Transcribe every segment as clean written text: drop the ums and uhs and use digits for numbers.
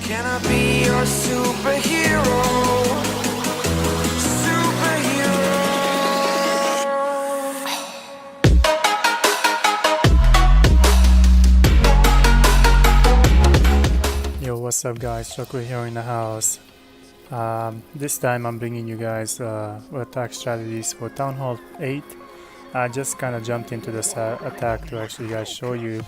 Can I be your superhero? Superhero. Yo, what's up guys, Choco here in the house. This time I'm bringing you guys attack strategies for Town Hall 8. I just kind of jumped into this attack to actually guys show you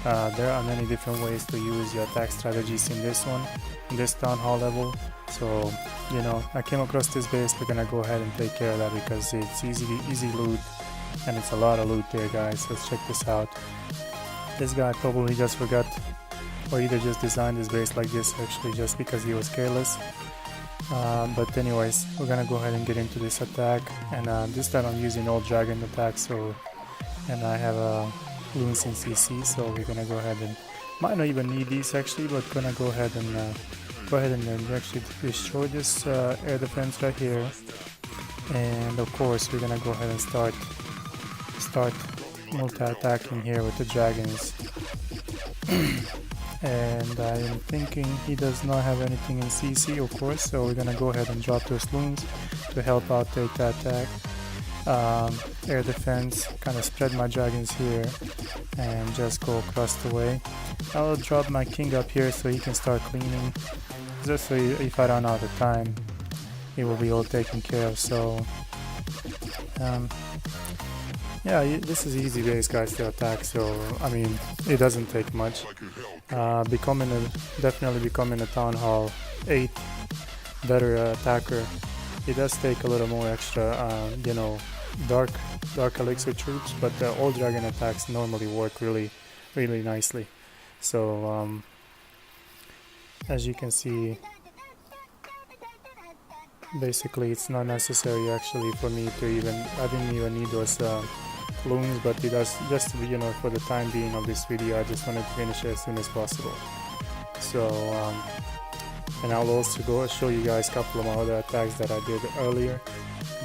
there are many different ways to use your attack strategies in this one, in this Town Hall level. So, you know, I came across this base, we're gonna go ahead and take care of that because it's easy loot and it's a lot of loot there guys. Let's check this out. This guy probably just forgot or either just designed this base like this actually just because he was careless. But anyways, we're gonna go ahead and get into this attack, and this time I'm using old dragon attack, so, and I have loons in CC, so we're gonna go ahead and might not even need these actually, but gonna go ahead and actually destroy this air defense right here. And of course we're gonna go ahead and start multi-attacking here with the dragons. And I am thinking he does not have anything in CC, of course, so we're gonna go ahead and drop those loons to help out take that attack. Air defense, kind of spread my dragons here and just go across the way. I'll drop my king up here so he can start cleaning, just so if I run out of time he will be all taken care of. So yeah, this is easy base guys to attack, so I mean it doesn't take much. Definitely becoming a Town Hall 8 better attacker, it does take a little more extra you know, dark elixir troops, but the old dragon attacks normally work really nicely. So as you can see, basically it's not necessary actually for me to I didn't even need those loons, but it does, just you know, for the time being of this video I just wanted to finish it as soon as possible. So and I'll also show you guys a couple of my other attacks that I did earlier,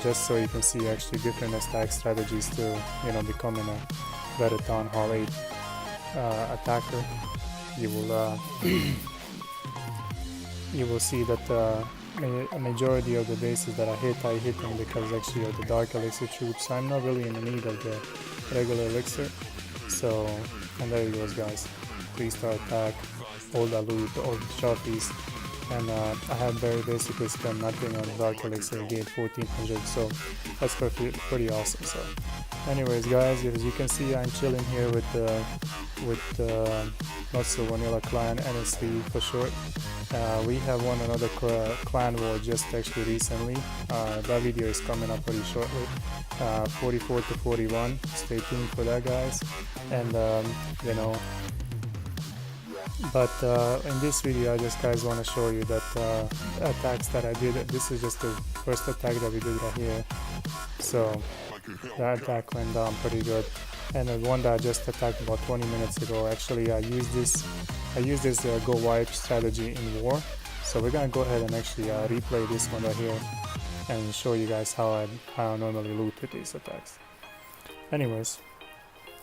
just so you can see actually different attack strategies to, you know, becoming a better Town Hall 8 attacker. You will you will see that a majority of the bases that I hit them because actually of the dark elixir troops. I'm not really in the need of the regular elixir. So, and there it goes guys, 3-star attack, all the loot, all the trophies, and I had basically spent nothing on dark elixir, gained 1400, so that's pretty awesome. So anyways guys, as you can see I'm chilling here with not so vanilla clan, NSV for short. We have won another clan war just actually recently. That video is coming up pretty shortly. 44 to 41. Stay tuned for that guys. And you know, but in this video I just guys want to show you that attacks that I did. This is just the first attack that we did right here. So that attack went down pretty good. And the one that I just attacked about 20 minutes ago, actually I used this go wipe strategy in war. So we're gonna go ahead and actually replay this one right here and show you guys how I normally loot with these attacks. Anyways,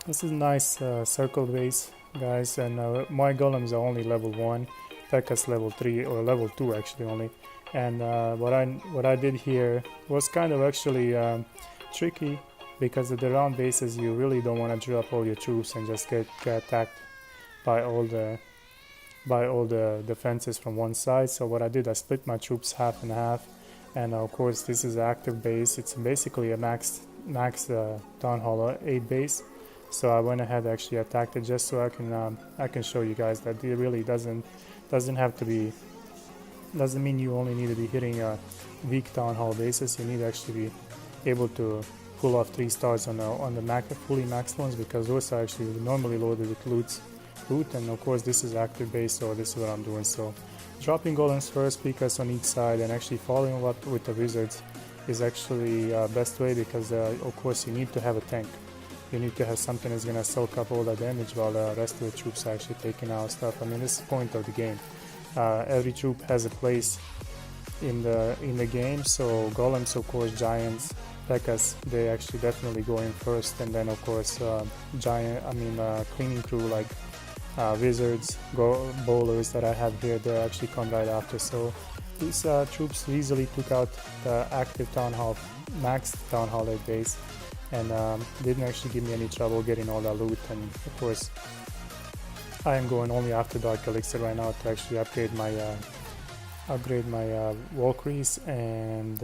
this is a nice circle base guys, and my golems are only level 1, Tekka's level 3 or level 2 actually only. And what I did here was kind of actually tricky, because at the round bases you really don't want to drop all your troops and just get attacked by all the defenses from one side. So what I did, I split my troops half and half, and of course this is an active base. It's basically a max Town Hall 8 base. So I went ahead and actually attacked it just so I can show you guys that it really doesn't have to be, doesn't mean you only need to be hitting weak Town Hall bases. You need to actually be able to pull off 3 stars on the fully maxed ones, because those are actually normally loaded with loot. And of course this is active base, so this is what I'm doing. So dropping golems first, peekers on each side, and actually following up with the wizards is actually best way, because of course you need to have a tank. You need to have something that's gonna soak up all the damage while the rest of the troops are actually taking out stuff. I mean, this is the point of the game. Every troop has a place in the game, so golems, of course, giants, Pekkas, they actually definitely go in first, and then of course cleaning crew like wizards, bowlers that I have here, they actually come right after. So these troops easily took out the active Town Hall, max Town Hall 8 base, and didn't actually give me any trouble getting all that loot. And of course, I am going only after Dark Elixir right now to actually upgrade my Valkyries. And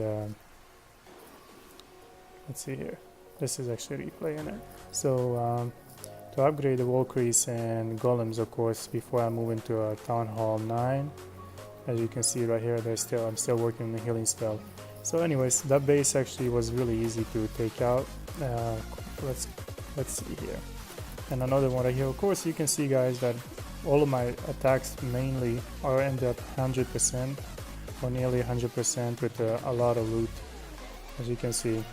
let's see here. This is actually replaying it. So to upgrade the Valkyries and Golems, of course, before I move into Town Hall 9, as you can see right here, I'm still working on the healing spell. So anyways, that base actually was really easy to take out. Let's see here. And another one right here. Of course, you can see, guys, that all of my attacks mainly are end up 100% or nearly 100% with a lot of loot, as you can see.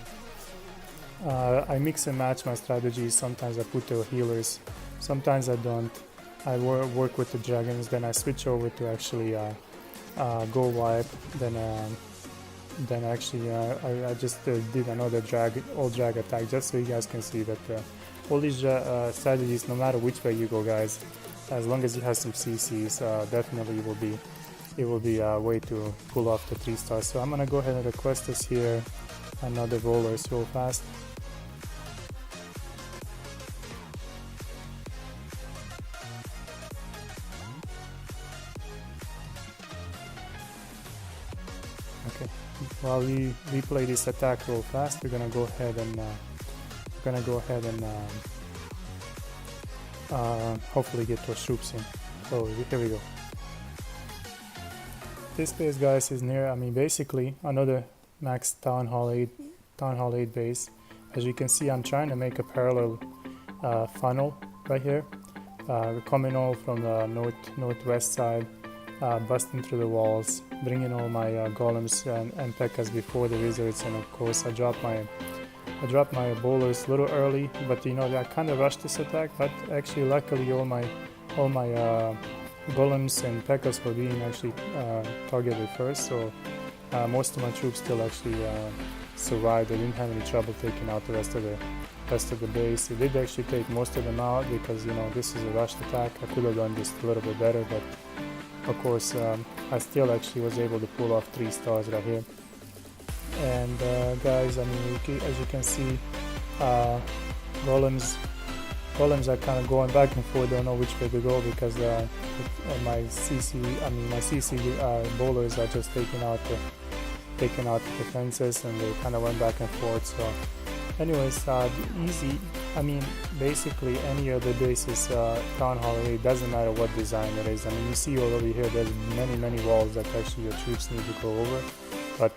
I mix and match my strategies. Sometimes I put the healers, sometimes I don't. I work with the dragons, then I switch over to actually go wipe, then actually I just did another all drag attack, just so you guys can see that all these strategies, no matter which way you go, guys, as long as you have some CCs, definitely it will be a way to pull off the 3 stars. So I'm gonna go ahead and request this here, another rollers real fast. Okay, while we replay this attack real fast, we're gonna go ahead and hopefully get those troops in. So here we go. This base, guys, is near, basically another max Town Hall 8 base. As you can see, I'm trying to make a parallel funnel right here, coming all from the northwest side, busting through the walls, bringing all my golems and P.E.K.K.A.s before the wizards, and of course I dropped my bowlers a little early, but I kind of rushed this attack. But actually, luckily, all my golems and P.E.K.K.A.s were being actually targeted first, so most of my troops still actually survived. They didn't have any trouble taking out the rest of the base. It did actually take most of them out because this is a rushed attack. I could have done this a little bit better, but of course I still actually was able to pull off 3 stars right here. And guys, as you can see, golems are kind of going back and forth, don't know which way to go, because my CC bowlers are just taking out the defenses, and they kind of went back and forth. So anyways, easy. Basically any of the bases, Town Hall 8, doesn't matter what design it is. You see all over here, there's many walls that actually your troops need to go over, but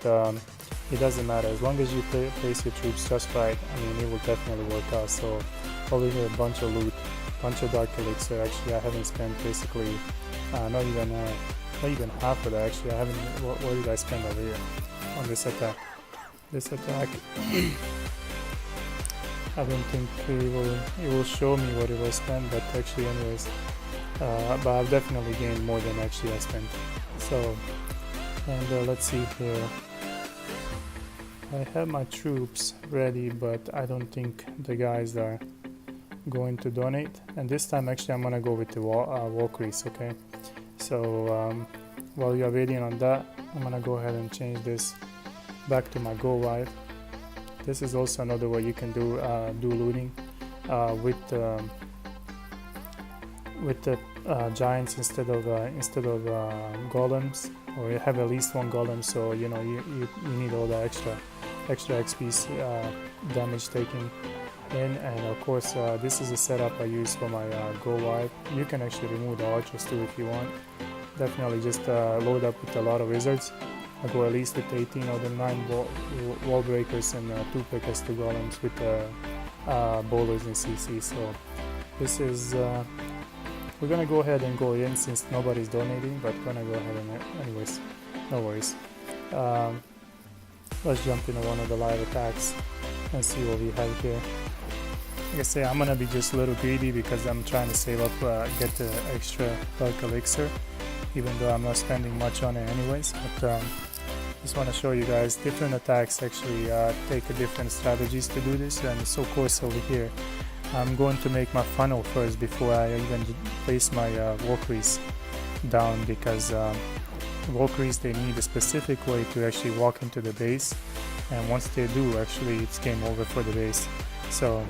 it doesn't matter as long as you place your troops just right. It will definitely work out. So over here, a bunch of loot, bunch of Dark Elixir. Actually, I haven't spent basically not even half of that. Actually, I haven't. What did I spend over here on this attack? I don't think it will show me what it was spent, but actually, anyways, but I've definitely gained more than actually I spent. So, and let's see here. I have my troops ready, but I don't think the guys are going to donate. And this time, actually, I'm gonna go with the Valkyries. Okay. So while you're waiting on that, I'm gonna go ahead and change this back to my go wipe. This is also another way you can do looting with the giants instead of golems, or you have at least one golem, so you need all the extra XP damage taking in. And of course, this is a setup I use for my go wipe. You can actually remove the archers too if you want. Definitely just load up with a lot of wizards. I go at least with 18 of the 9 wall breakers and 2 P.E.K.K.A.s to golems with bowlers and CC. So this is we're gonna go ahead and go in since nobody's donating, but gonna go ahead and anyways, no worries. Let's jump into one of the live attacks and see what we have here. Like I say, I'm gonna be just a little greedy because I'm trying to save up, get the extra Dark Elixir, even though I'm not spending much on it anyways. But just want to show you guys different attacks actually take different strategies to do this. And so of course over here I'm going to make my funnel first before I even place my Valkyries down, because Valkyries, they need a specific way to actually walk into the base, and once they do, actually it's game over for the base. So,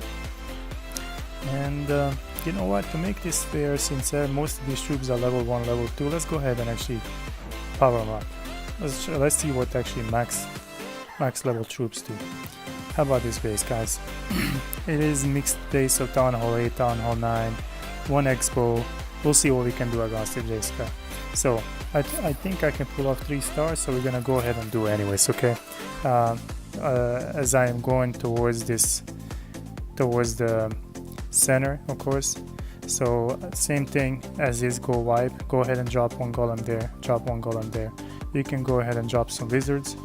and you know what, to make this fair, since most of these troops are level 1, level 2, let's go ahead and actually power them up. Let's see what actually max level troops do. How about this base, guys? It is mixed base of Town Hall 8, Town Hall 9, 1 Expo. We'll see what we can do against the base guy. So I think I can pull off 3 stars, so we're gonna go ahead and do it anyways, okay? As I am going towards the center, of course. So same thing as is, go wipe, go ahead and drop 1 golem there, drop 1 golem there. You can go ahead and drop some wizards,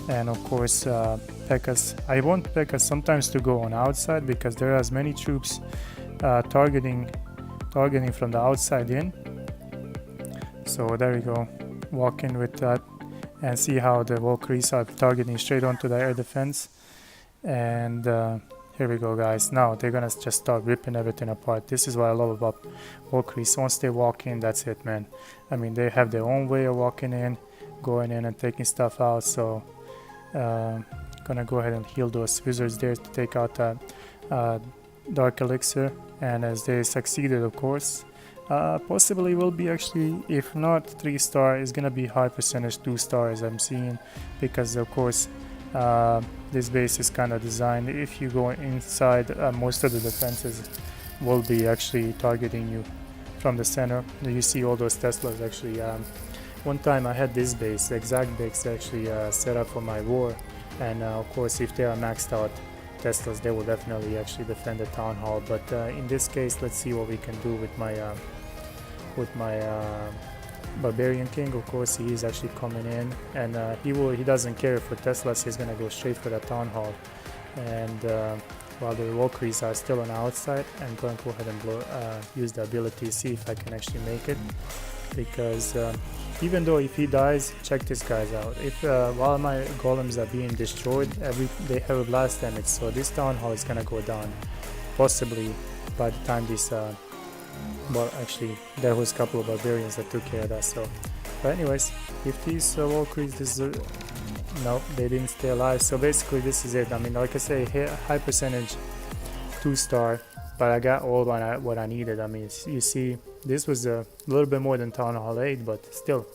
and of course P.E.K.K.A.s. I want P.E.K.K.A.s sometimes to go on outside, because there are as many troops targeting from the outside in. So there we go, walk in with that and see how the Valkyries are targeting straight onto the air defense. And here we go, guys. Now they're gonna just start ripping everything apart. This is what I love about Valkyries. Once they walk in, that's it, man. I mean, they have their own way of walking in, going in and taking stuff out. So gonna go ahead and heal those wizards there to take out that dark elixir. And as they succeeded, of course, possibly will be actually, if not 3 star, is gonna be high percentage 2 stars I'm seeing, because of course this base is kind of designed, if you go inside, most of the defenses will be actually targeting you from the center. You see all those Teslas actually. One time I had this base, the exact base actually set up for my war, and of course if they are maxed out Teslas, they will definitely actually defend the town hall. But in this case, let's see what we can do with my Barbarian King. Of course, he is actually coming in, and he doesn't care for Teslas. He's gonna go straight for the town hall. And while the Valkyries are still on the outside, I'm going to go ahead and use the ability, see if I can actually make it. Because even though if he dies, check this guys out. If while my golems are being destroyed, they have a blast damage, so this town hall is gonna go down. Possibly by the time this well, actually there was a couple of barbarians that took care of that. So but anyways, if these Valkyries, this is no, they didn't stay alive. So basically this is it. I mean, like I say, high percentage 2 star, but I got all what I needed. I mean, you see, this was a little bit more than Town Hall 8, but still,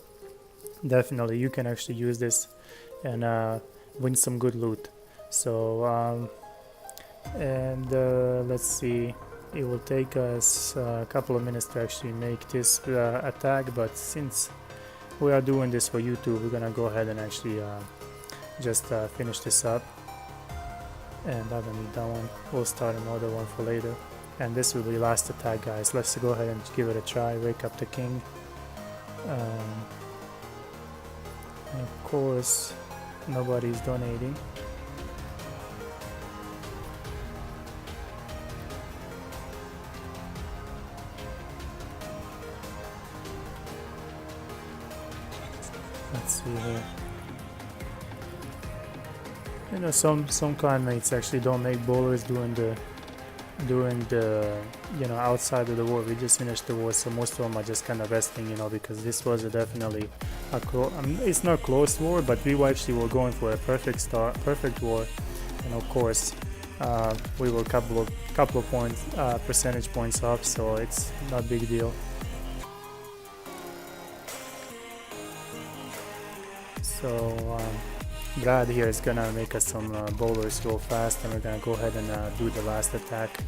definitely you can actually use this and win some good loot. So let's see, it will take us a couple of minutes to actually make this attack, but since we are doing this for YouTube, we're gonna go ahead and actually just finish this up. And I don't need that one, we'll start another one for later. And this will be last attack, guys. Let's go ahead and give it a try. Wake up the king. And of course, nobody's donating. Let's see here. You know, some clanmates actually don't make bowlers during the you know, outside of the war. We just finished the war, so most of them are just kind of resting, you know, because this was definitely a I mean, it's not close war, but we actually were going for a perfect war. And of course we were couple of points, percentage points up, so it's not big deal. So Brad here is gonna make us some bowlers real fast, and we're gonna go ahead and do the last attack.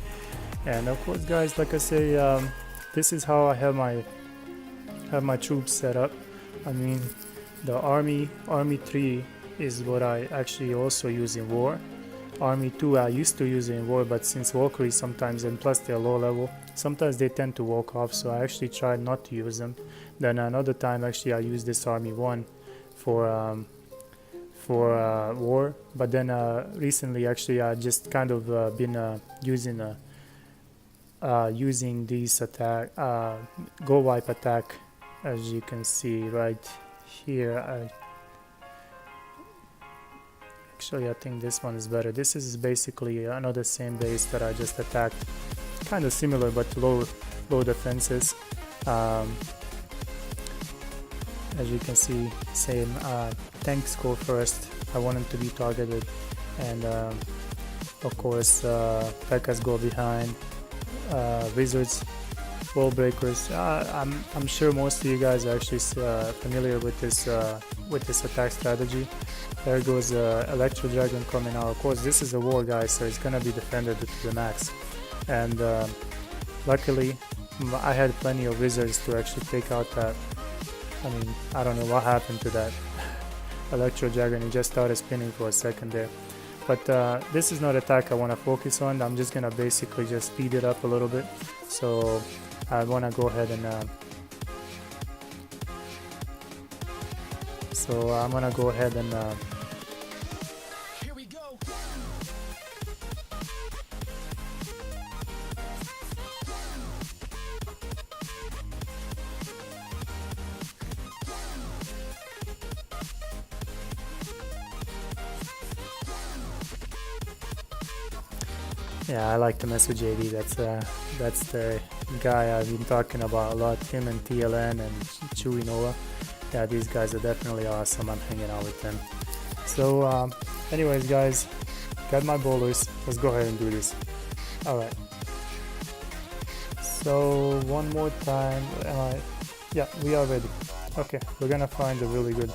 And of course, guys, like I say, this is how I have my troops set up. I mean, the army 3 is what I actually also use in war. Army 2 I used to use in war, but since Valkyries sometimes, and plus they're low level, sometimes they tend to walk off, so I actually tried not to use them. Then another time actually I used this Army 1 for war, but then recently actually I just kind of been using these attack, go wipe attack, as you can see right here. Actually I think this one is better. This is basically another same base that I just attacked kind of similar but low defenses. As you can see, same. Tanks go first. I want them to be targeted, and of course P.E.K.K.A.s go behind. Wizards, wall breakers. I'm sure most of you guys are actually familiar with this attack strategy. There goes Electro Dragon coming out. Of course, this is a war, guys, so it's gonna be defended to the max. And luckily, I had plenty of wizards to actually take out that. I mean, I don't know what happened to that Electro Dragon. He just started spinning for a second there. But this is not attack I want to focus on. I'm just gonna basically just speed it up a little bit. So I want to go ahead and Here we go. yeah, I like to mess with JD. That's the guy I've been talking about a lot. Him and TLN and Chewy Noah. Yeah, these guys are definitely awesome. I'm hanging out with them. So anyways, guys, got my bowlers. Let's go ahead and do this. All right. So one more time. Yeah, we are ready. Okay, we're gonna find a really good.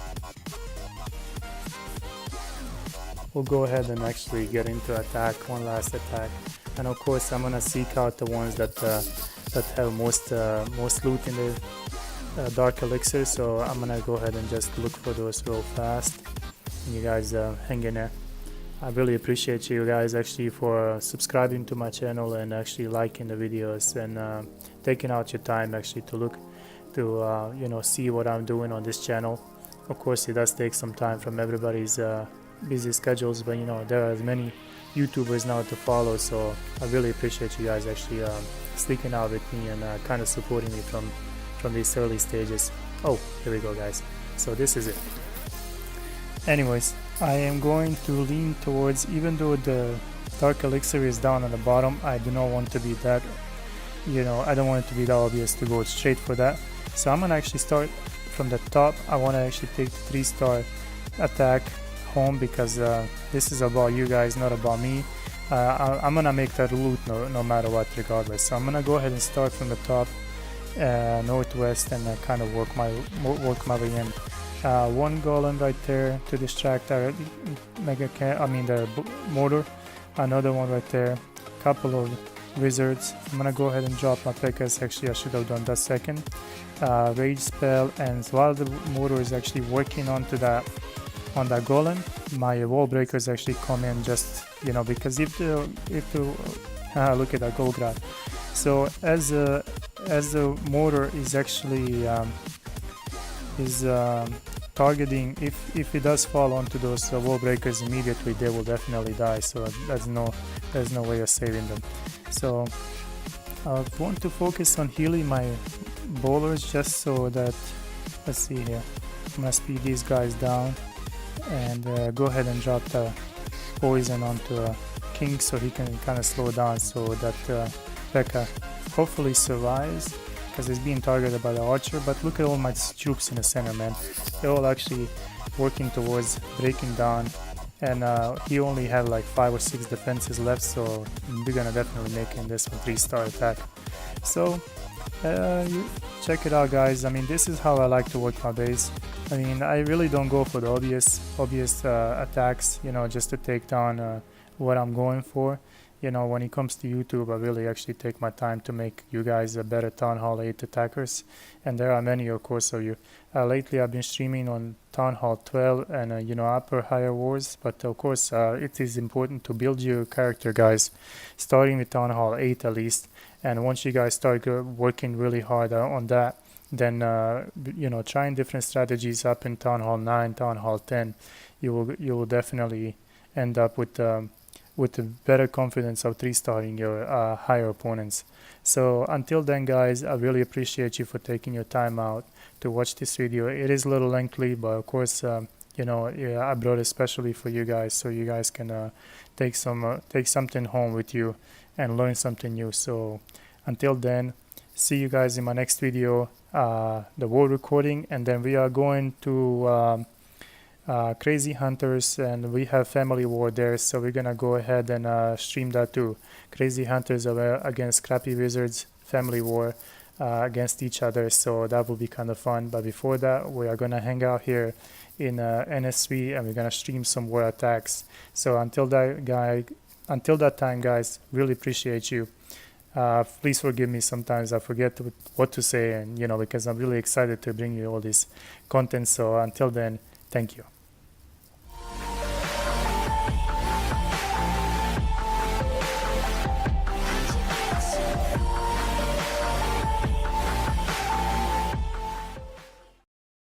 We'll go ahead and actually get into attack, one last attack, and of course I'm gonna seek out the ones that have most loot in the dark elixir. So I'm gonna go ahead and just look for those real fast. And you guys hang in there. I really appreciate you guys actually for subscribing to my channel and actually liking the videos and taking out your time actually to look to see what I'm doing on this channel. Of course, it does take some time from everybody's busy schedules, but there are as many YouTubers now to follow, so I really appreciate you guys actually sticking out with me and kind of supporting me from these early stages. Oh, here we go, guys. So this is it. Anyways, I am going to lean towards, even though the dark elixir is down on the bottom, I do not want to be that, I don't want it to be that obvious to go straight for that. So I'm gonna actually start from the top. I want to actually take the 3-star attack home because this is about you guys, not about me. I'm gonna make that loot no matter what, regardless. So I'm gonna go ahead and start from the top, northwest, and kind of work my way in. One golem right there to distract our the mortar. Another one right there. Couple of wizards. I'm gonna go ahead and drop my P.E.K.K.A.s. Actually, I should have done that second. Rage spell, and while the mortar is actually working on that golem, my wall breakers actually come in just because if the look at that gold grab. So as the mortar is actually targeting, if it does fall onto those wall breakers immediately, they will definitely die. So there's no way of saving them. So I want to focus on healing my bowlers just so that, let's see here, I'm gonna speed these guys down and go ahead and drop the poison onto King so he can kind of slow down, so that P.E.K.K.A. hopefully survives because he's being targeted by the archer. But look at all my troops in the center, man. They're all actually working towards breaking down, and he only had like 5 or 6 defenses left, so we're gonna definitely make in this one 3-star attack. So you check it out, guys. I mean, this is how I like to work my base. I mean, I really don't go for the obvious attacks, just to take down what I'm going for. When it comes to YouTube, I really actually take my time to make you guys a better Town Hall 8 attackers, and there are many, of course, of you. Lately, I've been streaming on Town Hall 12 and upper higher wars, but of course, it is important to build your character, guys, starting with Town Hall 8 at least. And once you guys start working really hard on that, then trying different strategies up in Town Hall 9, Town Hall 10, you will definitely end up with the better confidence of 3-starring your higher opponents. So until then, guys, I really appreciate you for taking your time out to watch this video. It is a little lengthy, but of course I brought it especially for you guys, so you guys can take something home with you and learn something new. So until then, see you guys in my next video, the war recording, and then we are going to Crazy Hunters, and we have Family War there, so we're gonna go ahead and stream that too. Crazy Hunters are against Crappy Wizards, Family War against each other, so that will be kind of fun. But before that, we are gonna hang out here in NS3 and we're gonna stream some war attacks. So until that time, guys, really appreciate you. Please forgive me, sometimes I forget what to say, and because I'm really excited to bring you all this content. So until then, thank you.